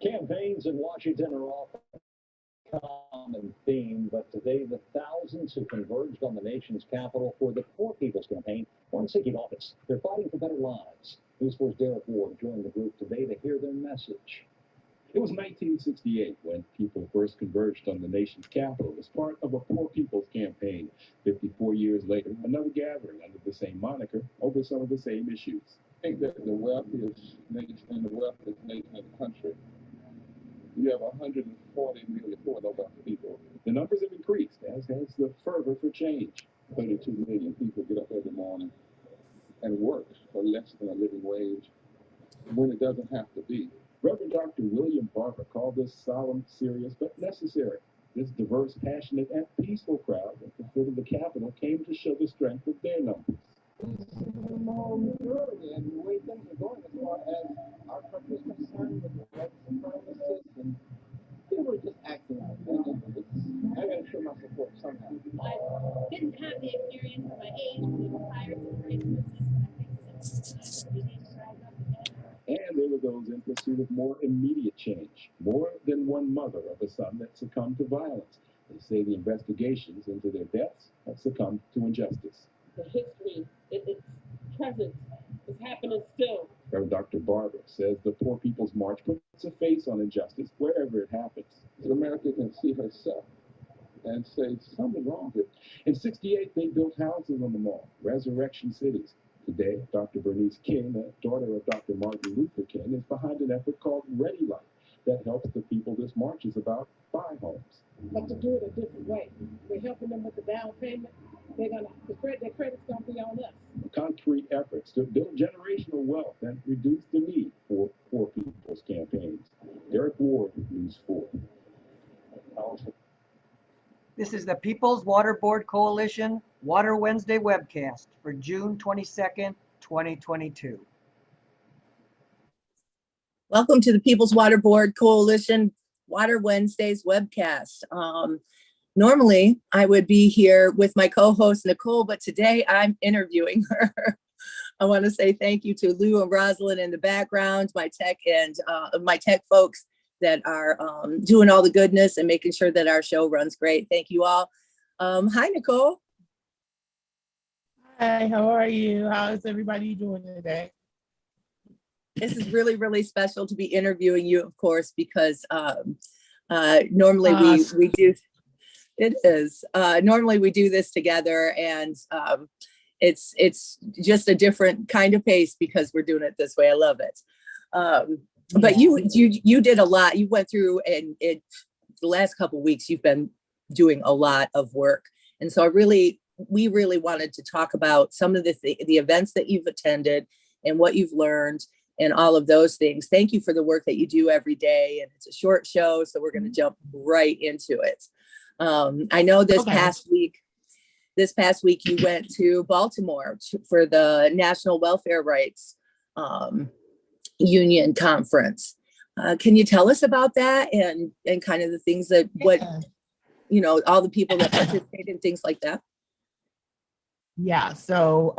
Campaigns in Washington are often a common theme, but today the thousands who converged on the nation's capital for the Poor People's Campaign aren't seeking office. They're fighting for better lives. News 4's Derek Ward joined the group today to hear their message. It was 1968 when people first converged on the nation's capital as part of a Poor People's Campaign. 54 years later, another gathering under the same moniker over some of the same issues. I think that the wealthiest nation in the country, you have 140 million poor low-wealthy people. The numbers have increased, as has the fervor for change. 32 million people get up every morning and work for less than a living wage when it doesn't have to be. Reverend Dr. William Barber called this solemn, serious, but necessary. This diverse, passionate, and peaceful crowd at the foot of the Capitol came to show the strength of their numbers. More maturity and the way things are going as far as our country is concerned with the white supremacists and people are just acting like that. I gotta show my support somehow. I didn't have the experience at my age when we were hired to create business, but I think it's time that we need to rise up together. And there were those in pursuit of more immediate change. More than one mother of a son that succumbed to violence. They say the investigations into their deaths have succumbed to injustice. The history, its presence is happening still. Reverend Dr. Barber says the Poor People's March puts a face on injustice wherever it happens. So America can see herself and say, something wrong here. In 68, they built houses on the mall, resurrection cities. Today, Dr. Bernice King, the daughter of Dr. Martin Luther King, is behind an effort called Ready Life that helps the people this march is about buy homes. But to do it a different way. We're helping them with the down payment. Their credit's gonna be on us. Concrete efforts to build generational wealth and reduce the need for Poor People's campaigns. Derek Ward, News 4. This is the People's Water Board Coalition Water Wednesday webcast for June 22nd, 2022. Welcome to the People's Water Board Coalition Water Wednesdays webcast. Normally, I would be here with my co-host Nicole, but today I'm interviewing her. I want to say thank you to Lou and Rosalind in the background, my tech folks that are doing all the goodness and making sure that our show runs great. Thank you all. Hi, Nicole. Hi, how are you? How is everybody doing today? This is really, really special to be interviewing you, of course, because normally we do. It is. Normally we do this together, and it's just a different kind of pace because we're doing it this way. I love it. But you did a lot. You went through, and the last couple of weeks you've been doing a lot of work, and so we really wanted to talk about some of the events that you've attended and what you've learned and all of those things. Thank you for the work that you do every day, and it's a short show, so we're going to jump right into it. I know this past week you went to Baltimore for the National Welfare Rights Union Conference. Can you tell us about that and kind of the things that all the people that participated, things like that? Yeah, so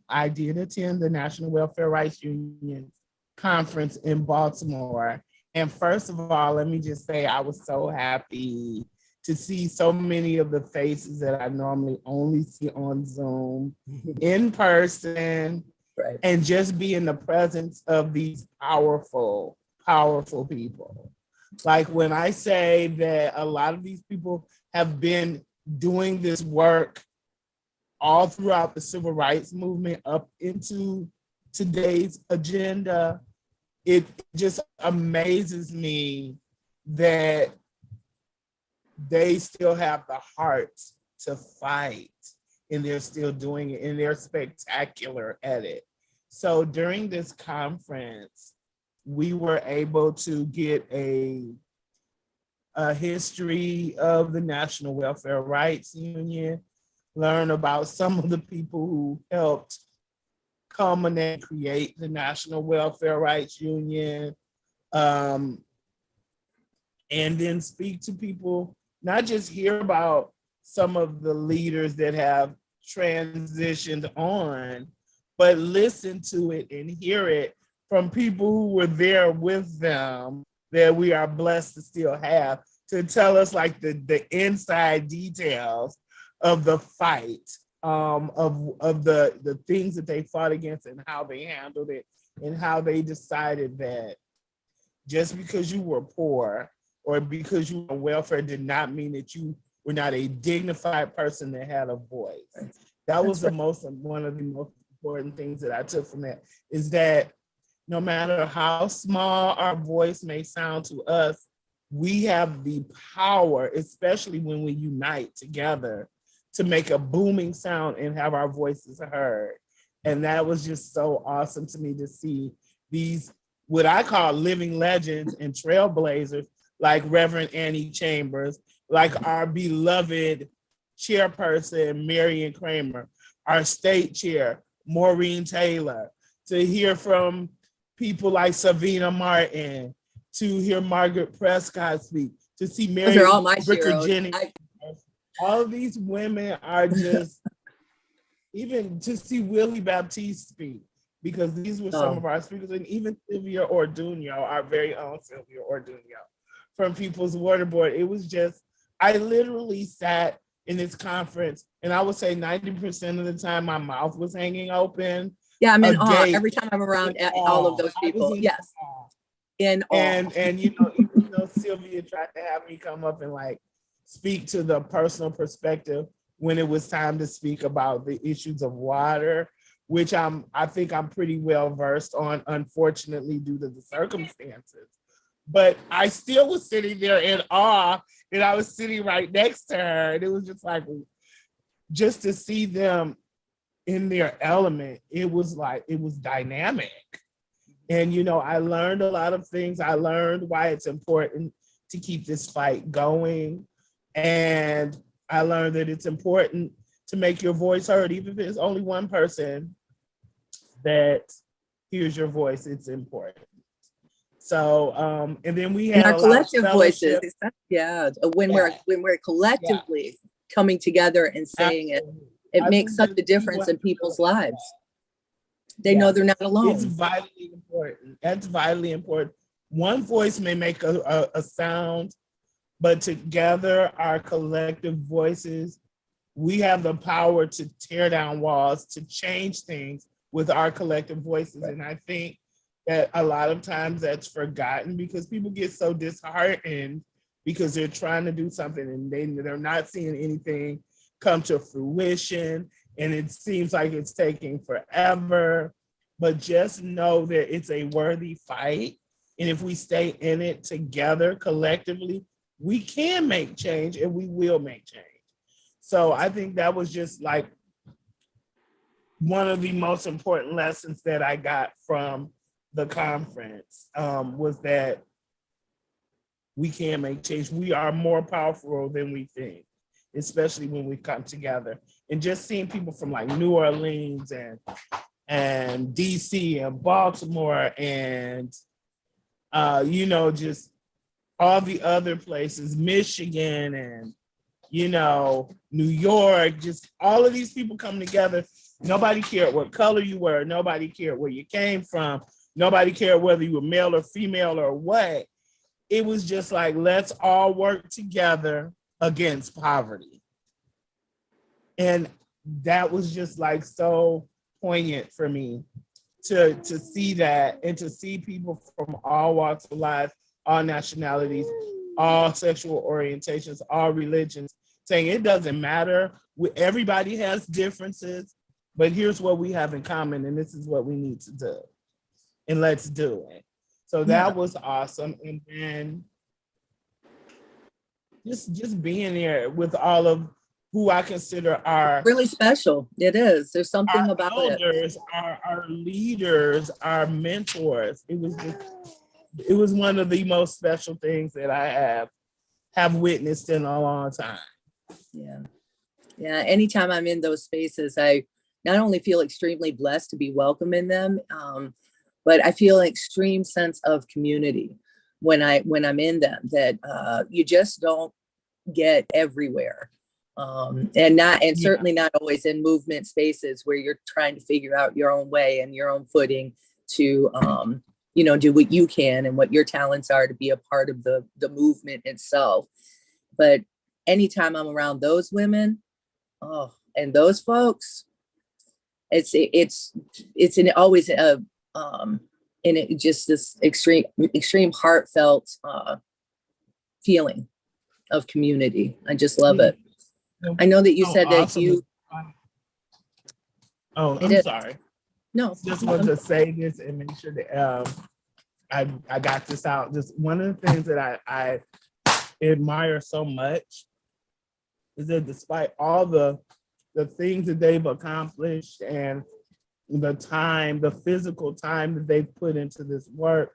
I did attend the National Welfare Rights Union Conference in Baltimore. And first of all, let me just say I was so happy to see so many of the faces that I normally only see on Zoom in person, right, and just be in the presence of these powerful, powerful people. Like when I say that a lot of these people have been doing this work all throughout the civil rights movement up into today's agenda, it just amazes me that they still have the heart to fight, and they're still doing it, and they're spectacular at it. So during this conference, we were able to get a history of the National Welfare Rights Union, learn about some of the people who helped culminate, create the National Welfare Rights Union, and then speak to people, not just hear about some of the leaders that have transitioned on, but listen to it and hear it from people who were there with them that we are blessed to still have to tell us like the inside details of the fight, of the things that they fought against and how they handled it and how they decided that just because you were poor or because you were on welfare did not mean that you were not a dignified person that had a voice. That was one of the most important things that I took from that, is that no matter how small our voice may sound to us, we have the power, especially when we unite together, to make a booming sound and have our voices heard. And that was just so awesome to me to see these, what I call living legends and trailblazers, like Reverend Annie Chambers, like our beloved chairperson, Marion Kramer, our state chair, Maureen Taylor, to hear from people like Savina Martin, to hear Margaret Prescott speak, to see Mary Those are all my Bricker heroes. Jennings. All of these women are just, even to see Willie Baptiste speak, because these were some of our speakers, and even Sylvia Orduno, our very own Sylvia Orduno from People's Water Board. It was just, I literally sat in this conference, and I would say 90% of the time my mouth was hanging open. Yeah, I'm in awe every time I'm around all of those people. Yes, in awe. And you know, even though Sylvia tried to have me come up and like speak to the personal perspective when it was time to speak about the issues of water, which I think I'm pretty well versed on, unfortunately, due to the circumstances. But I still was sitting there in awe, and I was sitting right next to her, and it was just like, just to see them in their element, it was dynamic. And, you know, I learned a lot of things. I learned why it's important to keep this fight going. And I learned that it's important to make your voice heard, even if it's only one person that hears your voice, it's important. So, and then we had our collective voices. Yeah, when we're collectively coming together and saying it makes such a difference in people's lives. They know they're not alone. It's vitally important. That's vitally important. One voice may make a sound, but together, our collective voices, we have the power to tear down walls, to change things with our collective voices. And I think that a lot of times that's forgotten because people get so disheartened because they're trying to do something and they're not seeing anything come to fruition. And it seems like it's taking forever, but just know that it's a worthy fight. And if we stay in it together collectively, we can make change and we will make change. So I think that was just like one of the most important lessons that I got from the conference, was that we can make change. We are more powerful than we think, especially when we come together. And just seeing people from like New Orleans and DC and Baltimore and you know, just all the other places, Michigan and, you know, New York, just all of these people come together. Nobody cared what color you were. Nobody cared where you came from. Nobody cared whether you were male or female or what. It was just like, let's all work together against poverty. And that was just like so poignant for me to see that, and to see people from all walks of life, all nationalities, all sexual orientations, all religions, saying it doesn't matter. Everybody has differences, but here's what we have in common, and this is what we need to do. And let's do it. So that was awesome. And then just being there with all of who I consider are really special. It is. There's something our about elders, it. Our leaders, our mentors. It was one of the most special things that I have witnessed in a long time. Yeah. Yeah. Anytime I'm in those spaces, I not only feel extremely blessed to be welcome in them, but I feel an extreme sense of community when I'm in them that you just don't get everywhere. And certainly not always in movement spaces where you're trying to figure out your own way and your own footing to, do what you can and what your talents are to be a part of the movement itself. But anytime I'm around those women, and those folks, it's always a and it just this extreme heartfelt feeling of community. I just love it. I know that you said that you. Oh, I'm sorry. No, just wanted to say this and make sure that I got this out. Just one of the things that I admire so much is that despite all the things that they've accomplished and the physical time that they've put into this work,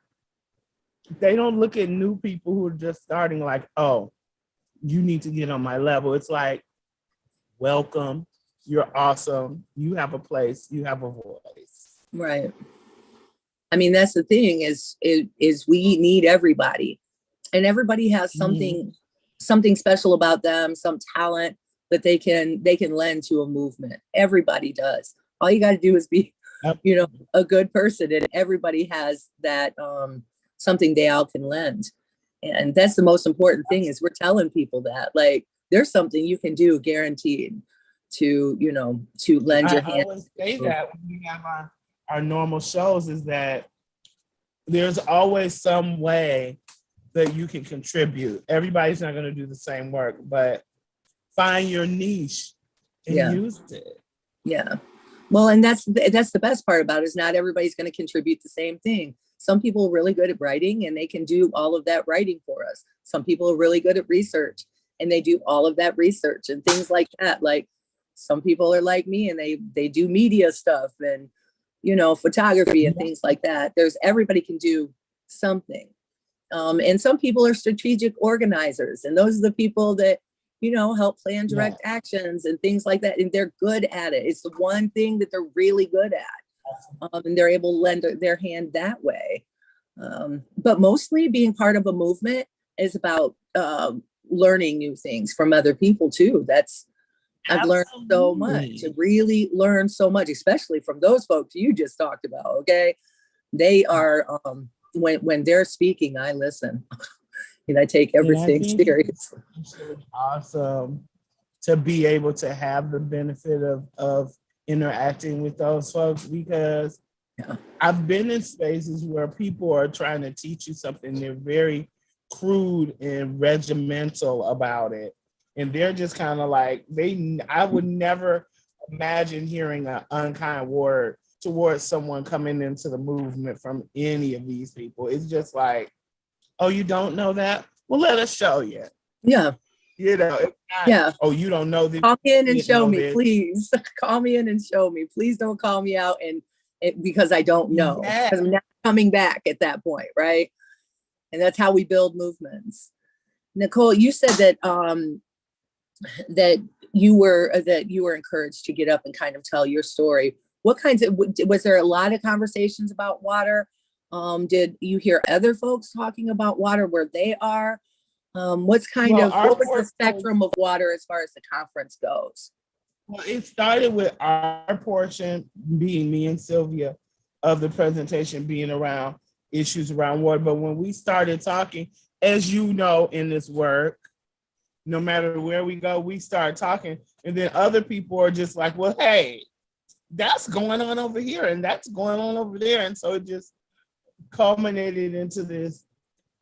they don't look at new people who are just starting like, oh, you need to get on my level. It's like, welcome, you're awesome, you have a place, you have a voice. Right. I mean, that's the thing is we need everybody, and everybody has something special about them, some talent that they can lend to a movement. Everybody does. All you got to do is be, a good person, and everybody has that something they all can lend. And that's the most important thing is we're telling people that, like, there's something you can do guaranteed to lend your hand. I always say that when we have our normal shows is that there's always some way that you can contribute. Everybody's not going to do the same work, but find your niche and use it. Yeah. Well, and that's the best part about it is not everybody's going to contribute the same thing. Some people are really good at writing and they can do all of that writing for us. Some people are really good at research and they do all of that research and things like that. Like some people are like me and they do media stuff and, photography and things like that. Everybody can do something. And some people are strategic organizers, and those are the people that, help plan direct actions and things like that. And they're good at it. It's the one thing that they're really good at. And they're able to lend their hand that way. But mostly being part of a movement is about learning new things from other people too. I've learned so much, really learned so much, especially from those folks you just talked about. Okay. They are, when they're speaking, I listen and I take everything seriously. It's really awesome to be able to have the benefit of interacting with those folks, because I've been in spaces where people are trying to teach you something. They're very crude and regimental about it. And they're just kind of like, I would never imagine hearing an unkind word towards someone coming into the movement from any of these people. It's just like, oh, you don't know that? Well, let us show you. Yeah. It's not, oh, you don't know this. Call me in and show me, please. Call me in and show me. Please don't call me out because I don't know. Because I'm not coming back at that point, right? And that's how we build movements. Nicole, you said that that you were encouraged to get up and kind of tell your story. Was there a lot of conversations about water? Did you hear other folks talking about water where they are? What was the spectrum of water as far as the conference goes? Well, it started with our portion being me and Sylvia of the presentation being around issues around water. But when we started talking, as you know, in this work, no matter where we go, we start talking. And then other people are just like, well, hey, that's going on over here and that's going on over there. And so it just culminated into this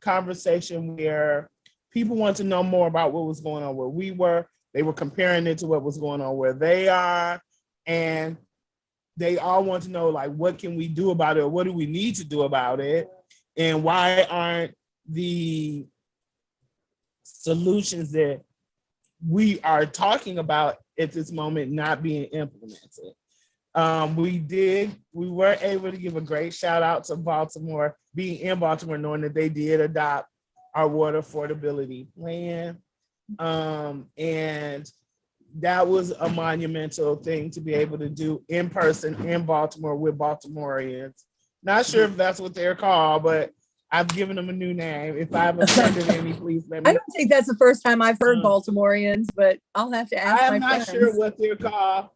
conversation where people want to know more about what was going on where we were. They were comparing it to what was going on where they are. And they all want to know, like, what can we do about it? Or what do we need to do about it? And why aren't the solutions that we are talking about at this moment not being implemented? We were able to give a great shout out to Baltimore, being in Baltimore, knowing that they did adopt our water affordability plan. And that was a monumental thing to be able to do in person in Baltimore with Baltimoreans. Not sure if that's what they're called, but I've given them a new name. If I've offended any, please let me know. I don't think that's the first time I've heard Baltimoreans, but I'll have to ask my friends. I'm not sure what they're called.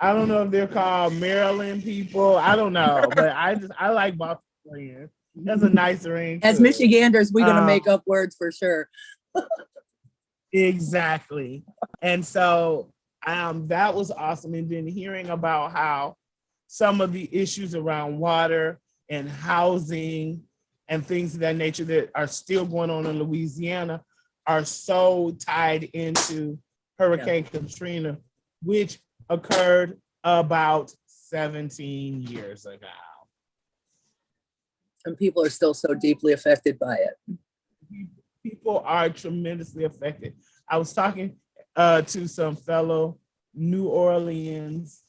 I don't know if they're called Maryland people. I don't know, but I like Baltimoreans. That's a nice ring. As Michiganders, we're gonna make up words for sure. Exactly. And so that was awesome. And then hearing about how some of the issues around water and housing and things of that nature that are still going on in Louisiana are so tied into Hurricane Katrina, which occurred about 17 years ago. And people are still so deeply affected by it. People are tremendously affected. I was talking to some fellow New Orleans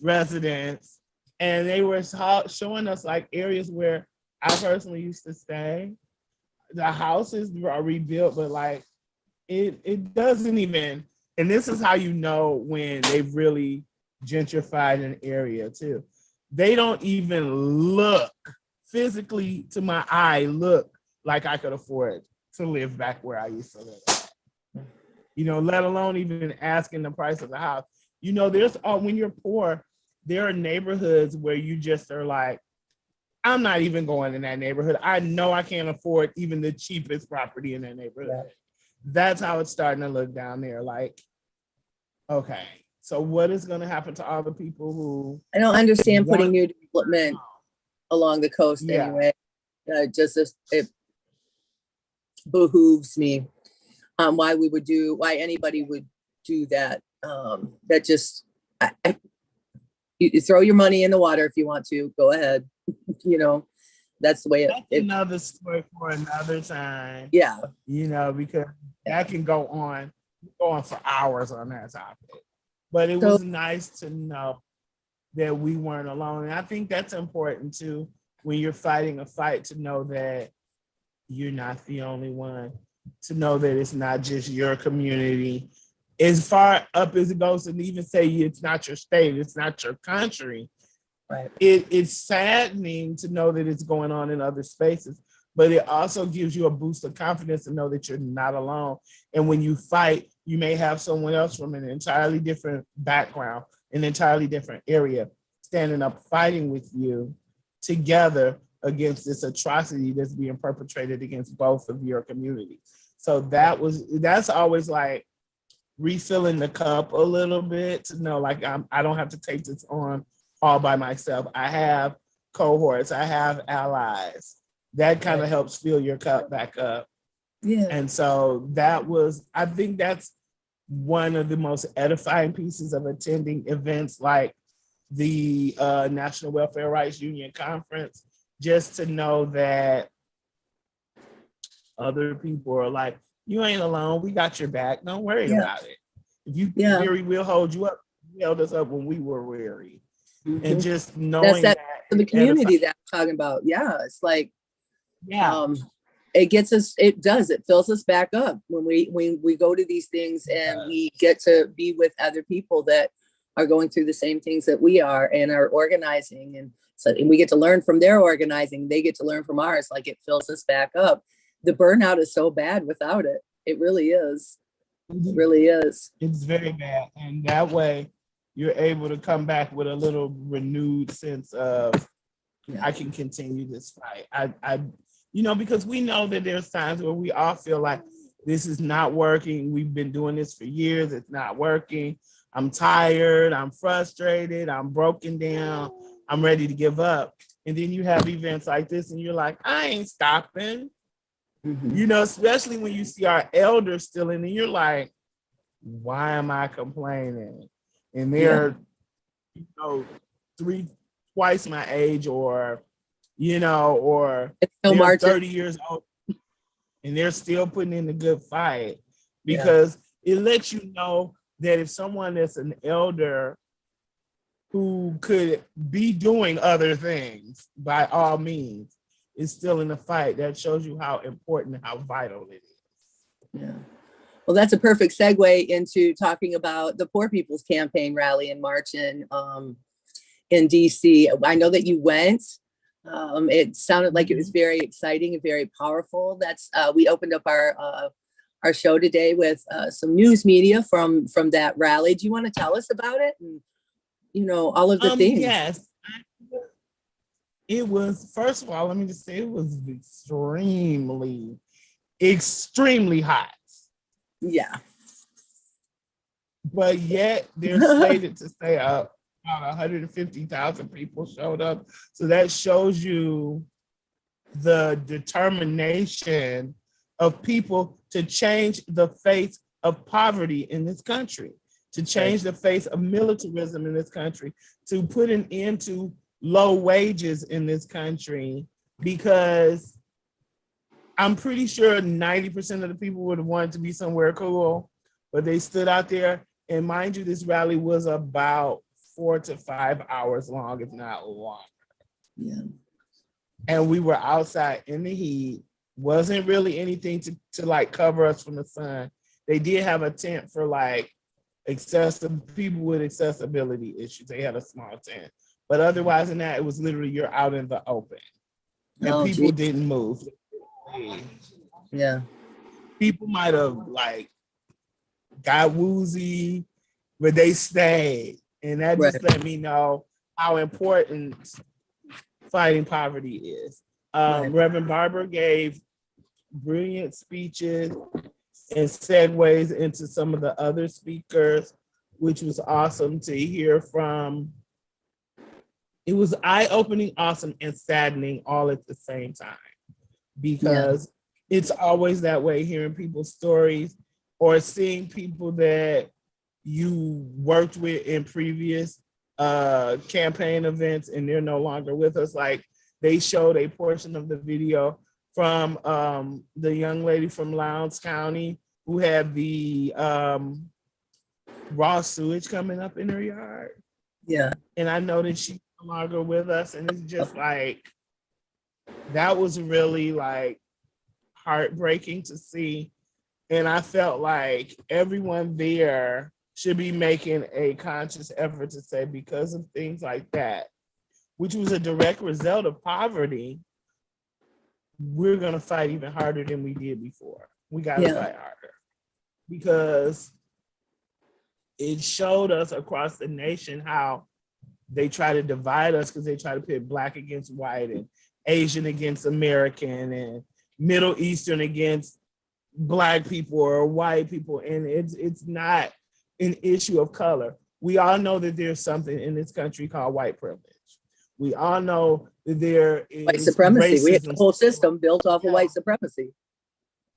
residents, and they were showing us like areas where I personally used to stay. The houses are rebuilt, but like it doesn't even, and this is how you know when they've really gentrified an area too. They don't even look physically, to my eye, look like I could afford to live back where I used to live at. You know, let alone even asking the price of the house. You know, there's when you're poor, there are neighborhoods where you just are like, I'm not even going in that neighborhood. I know I can't afford even the cheapest property in that neighborhood. Yeah. That's how it's starting to look down there. Like, okay, so what is going to happen to all the people who? I don't understand putting new development along the coast anyway. It behooves me why anybody would do that. That just, you throw your money in the water if you want to, go ahead. You know, that's the way that's another story for another time. Yeah. You know, because that can go on for hours on that topic. But it was nice to know that we weren't alone. And I think that's important too, when you're fighting a fight, to know that you're not the only one, to know that it's not just your community. As far up as it goes, and even say it's not your state, it's not your country. Right. It's saddening to know that it's going on in other spaces, but it also gives you a boost of confidence to know that you're not alone. And when you fight, you may have someone else from an entirely different background, an entirely different area, standing up fighting with you together against this atrocity that's being perpetrated against both of your communities. So that's always like refilling the cup a little bit, to know like I don't have to take this on all by myself. I have cohorts, I have allies. That kind of helps fill your cup back up. Yeah. And so I think that's one of the most edifying pieces of attending events like the National Welfare Rights Union Conference, just to know that other people are like, you ain't alone, we got your back, don't worry about it. If you weary, we'll hold you up. You held us up when we were weary. Mm-hmm. And just knowing that's that the community that I'm talking about. Yeah, it's like, it gets us. It fills us back up when we go to these things, and we get to be with other people that are going through the same things that we are and are organizing, and we get to learn from their organizing. They get to learn from ours. Like, it fills us back up. The burnout is so bad without it. It really is. It really is. It's very bad, and that way you're able to come back with a little renewed sense of, I can continue this fight. I because we know that there's times where we all feel like this is not working. We've been doing this for years. It's not working. I'm tired. I'm frustrated. I'm broken down. I'm ready to give up. And then you have events like this and you're like, I ain't stopping. Mm-hmm. Especially when you see our elders still in, and you're like, why am I complaining? And they're, twice my age, or they're 30 years old, and they're still putting in a good fight, because it lets you know that if someone that's an elder who could be doing other things by all means is still in the fight, that shows you how important and how vital it is. Yeah. Well, that's a perfect segue into talking about the Poor People's Campaign rally in March in DC. I know that you went. It sounded like it was very exciting and very powerful. We opened up our show today with some news media from that rally. Do you want to tell us about it? And all of the things. Yes. it was, first of all, let me just say, it was extremely hot. Yeah. But yet they're slated to say about 150,000 people showed up. So that shows you the determination of people to change the face of poverty in this country, to change the face of militarism in this country, to put an end to low wages in this country, because I'm pretty sure 90% of the people would have wanted to be somewhere cool, but they stood out there. And mind you, this rally was about 4 to 5 hours long, if not longer. Yeah. And we were outside in the heat. Wasn't really anything to like cover us from the sun. They did have a tent for like people with accessibility issues. They had a small tent. But otherwise than that, it was literally you're out in the open. And people didn't move. Yeah. People might have like got woozy, but they stayed. And that just let me know how important fighting poverty is. Reverend Barber gave brilliant speeches and segues into some of the other speakers, which was awesome to hear from. It was eye-opening, awesome, and saddening all at the same time, because it's always that way, hearing people's stories or seeing people that you worked with in previous campaign events and they're no longer with us. Like, they showed a portion of the video from the young lady from Lowndes County who had the raw sewage coming up in her yard. Yeah. And I know that she's no longer with us. And it's just like, that was really like heartbreaking to see. And I felt like everyone there should be making a conscious effort to say, because of things like that, which was a direct result of poverty, we're going to fight even harder than we did before. We got to fight harder, because it showed us across the nation how they try to divide us, because they try to pit Black against white and Asian against American and Middle Eastern against Black people or white people. And it's not an issue of color. We all know that there's something in this country called white privilege. We all know that there is white supremacy. Racism. We have a whole system built off of white supremacy.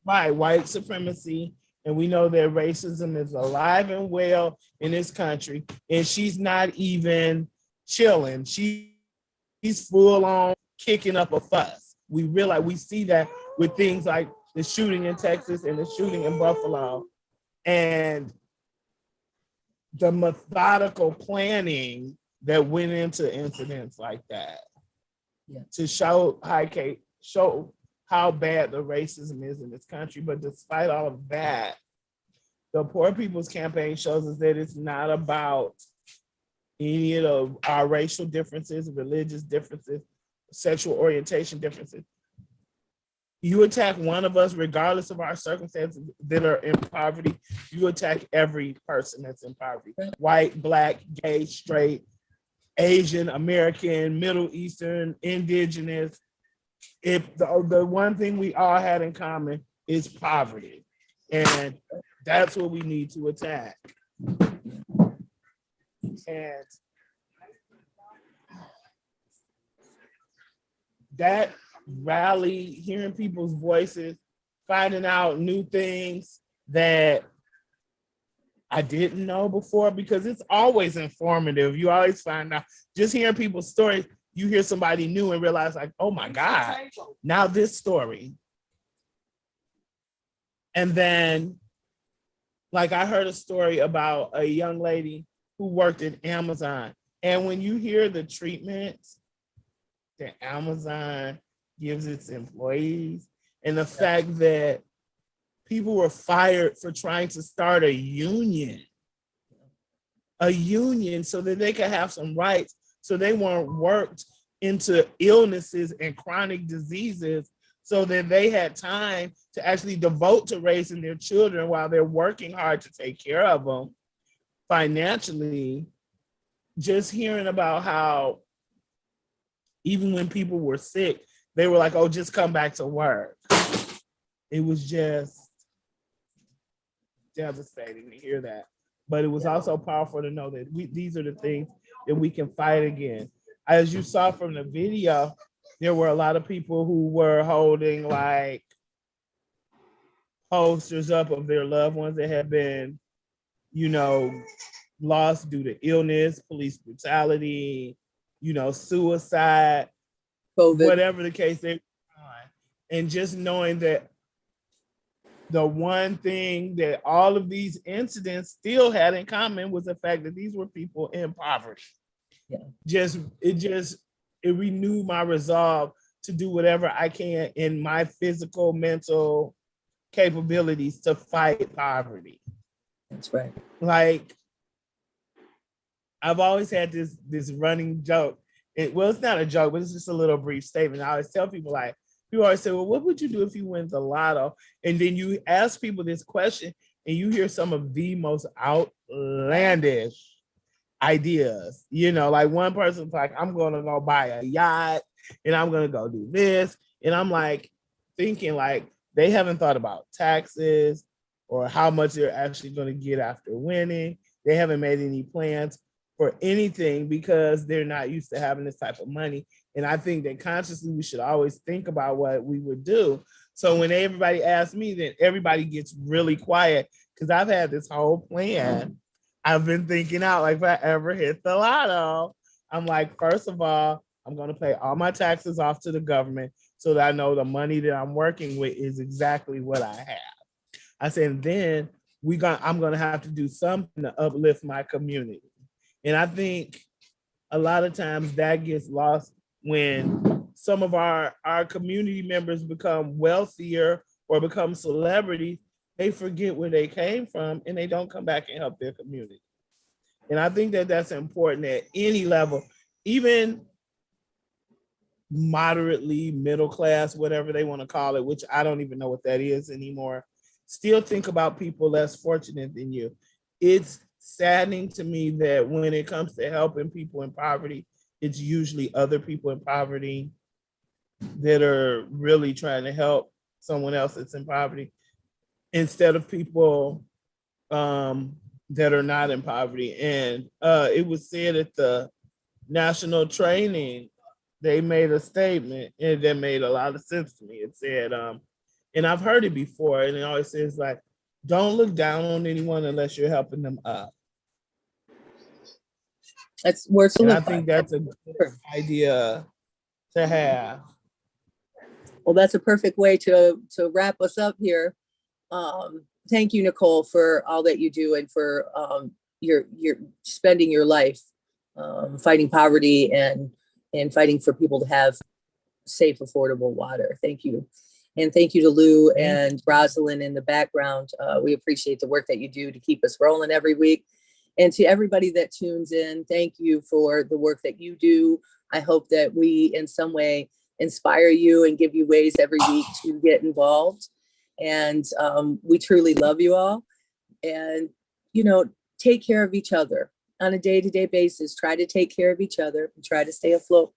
Right, white supremacy. And we know that racism is alive and well in this country. And she's not even chilling. She's full on kicking up a fuss. We see that with things like the shooting in Texas and the shooting in Buffalo. And the methodical planning that went into incidents like that, to show how bad the racism is in this country. But despite all of that, the Poor People's Campaign shows us that it's not about any of our racial differences, religious differences, sexual orientation differences. You attack one of us, regardless of our circumstances that are in poverty, you attack every person that's in poverty. White, Black, gay, straight, Asian, American, Middle Eastern, Indigenous. If the one thing we all had in common is poverty. And that's what we need to attack. And that rally, hearing people's voices, finding out new things that I didn't know before, because it's always informative. You always find out, just hearing people's stories, you hear somebody new and realize like, oh my God, now this story. And then, like, I heard a story about a young lady who worked at Amazon. And when you hear the treatment that Amazon gives its employees, and the fact that people were fired for trying to start a union so that they could have some rights, so they weren't worked into illnesses and chronic diseases, so that they had time to actually devote to raising their children while they're working hard to take care of them financially. Just hearing about how even when people were sick, they were like, oh, just come back to work. It was just devastating to hear that. But it was also powerful to know that these are the things that we can fight against. As you saw from the video, there were a lot of people who were holding like posters up of their loved ones that had been, you know, lost due to illness, police brutality, you know, suicide, COVID. whatever the case they were on. And just knowing that the one thing that all of these incidents still had in common was the fact that these were people in poverty. Yeah. It renewed my resolve to do whatever I can in my physical, mental capabilities to fight poverty. That's right. Like, I've always had this running joke. Well, it's not a joke, but it's just a little brief statement. I always tell people, like, people always say, well, what would you do if you win the lotto? And then you ask people this question and you hear some of the most outlandish ideas. You know, like one person's like, I'm going to go buy a yacht and I'm going to go do this. And I'm like thinking like they haven't thought about taxes or how much they're actually going to get after winning. They haven't made any plans for anything because they're not used to having this type of money. And I think that consciously we should always think about what we would do. So when everybody asks me, then everybody gets really quiet because I've had this whole plan. I've been thinking out, like, if I ever hit the lotto, I'm like, first of all, I'm going to pay all my taxes off to the government so that I know the money that I'm working with is exactly what I have. I said, then I'm going to have to do something to uplift my community. And I think a lot of times that gets lost when some of our community members become wealthier or become celebrities. They forget where they came from and they don't come back and help their community. And I think that that's important at any level, even moderately middle class, whatever they want to call it, which I don't even know what that is anymore. Still think about people less fortunate than you. It's saddening to me that when it comes to helping people in poverty, it's usually other people in poverty that are really trying to help someone else that's in poverty instead of people that are not in poverty. And it was said at the national training, they made a statement and that made a lot of sense to me. It said, and I've heard it before, and it always says like, don't look down on anyone unless you're helping them up. That's worth to And live I think by. that's a good idea to have. Well, that's a perfect way to wrap us up here. Thank you, Nicole, for all that you do and for your spending your life fighting poverty and fighting for people to have safe, affordable water. Thank you. And thank you to Lou and Rosalind in the background. We appreciate the work that you do to keep us rolling every week. And to everybody that tunes in, thank you for the work that you do. I hope that we in some way inspire you and give you ways every week to get involved. And we truly love you all. And, you know, take care of each other on a day-to-day basis. Try to take care of each other and try to stay afloat